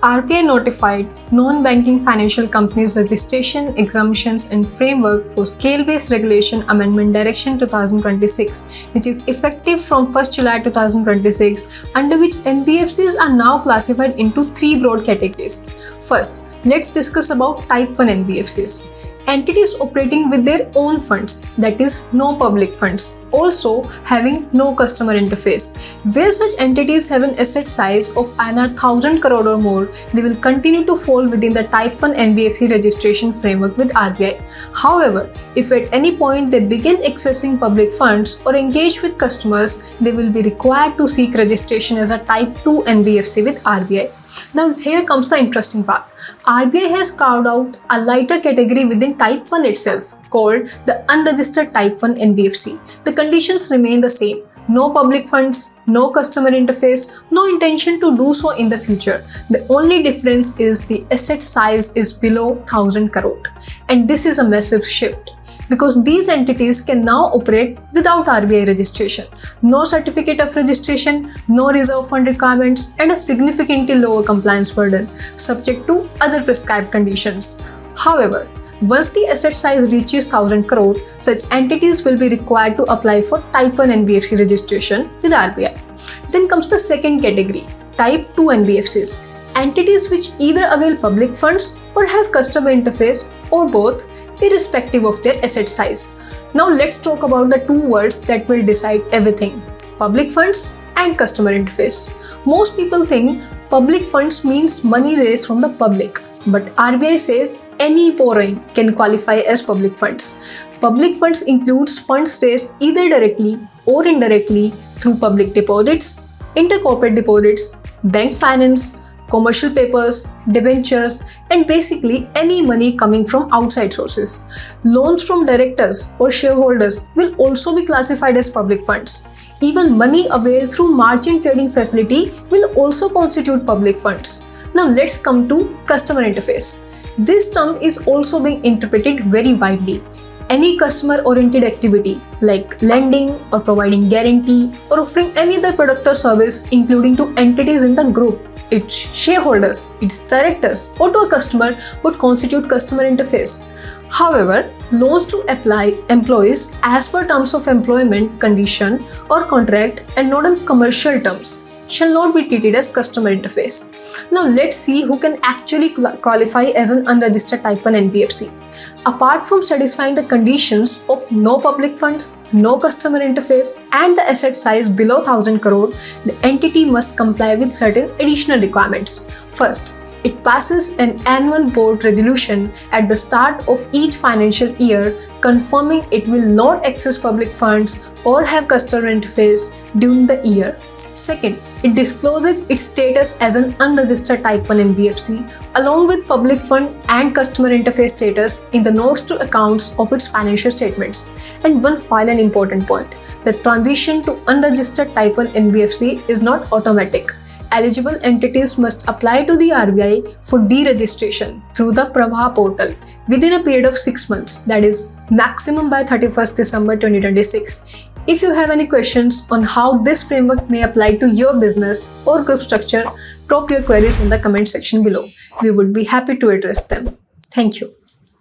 RBI notified non-banking financial companies registration, exemptions and framework for scale-based regulation Amendment Direction 2026, which is effective from 1st July 2026, under which NBFCs are now classified into three broad categories. First, let's discuss about Type I NBFCs. Entities operating with their own funds, that is, no public funds, also having no customer interface. Where such entities have an asset size of INR 1000 crore or more, they will continue to fall within the Type I NBFC registration framework with RBI. However, if at any point they begin accessing public funds or engage with customers, they will be required to seek registration as a Type II NBFC with RBI. Now here comes the interesting part. RBI has carved out a lighter category within Type I itself, called the Unregistered Type I NBFC. The conditions remain the same. No public funds, no customer interface, no intention to do so in the future. The only difference is the asset size is below 1000 crore. And this is a massive shift, because these entities can now operate without RBI registration. No certificate of registration, no reserve fund requirements, and a significantly lower compliance burden, subject to other prescribed conditions. However, once the asset size reaches 1000 crore, such entities will be required to apply for Type I NBFC registration with RBI. Then comes the second category, Type II NBFCs. Entities which either avail public funds or have customer interface, or both, irrespective of their asset size. Now let's talk about the two words that will decide everything: public funds and customer interface. Most people think public funds means money raised from the public, but RBI says any borrowing can qualify as public funds. Public funds includes funds raised either directly or indirectly through public deposits, intercorporate deposits, bank finance, commercial papers, debentures, and basically any money coming from outside sources. Loans from directors or shareholders will also be classified as public funds. Even money availed through margin trading facility will also constitute public funds. Now let's come to customer interface. This term is also being interpreted very widely. Any customer-oriented activity like lending or providing guarantee or offering any other product or service, including to entities in the group, its shareholders, its directors, or to a customer, would constitute customer interface. However, loans to employees as per terms of employment condition or contract and not on commercial terms shall not be treated as customer interface. Now let's see who can actually qualify as an unregistered Type I NBFC. Apart from satisfying the conditions of no public funds, no customer interface, and the asset size below 1000 crore, the entity must comply with certain additional requirements. First, it passes an annual board resolution at the start of each financial year confirming it will not access public funds or have customer interface during the year. Second, it discloses its status as an unregistered Type I NBFC along with public fund and customer interface status in the notes to accounts of its financial statements. And one final important point, the transition to unregistered Type I NBFC is not automatic. Eligible entities must apply to the RBI for deregistration through the PRAVAAH portal within a period of 6 months, that is, maximum by 31st December 2026. If you have any questions on how this framework may apply to your business or group structure, drop your queries in the comment section below. We would be happy to address them. Thank you.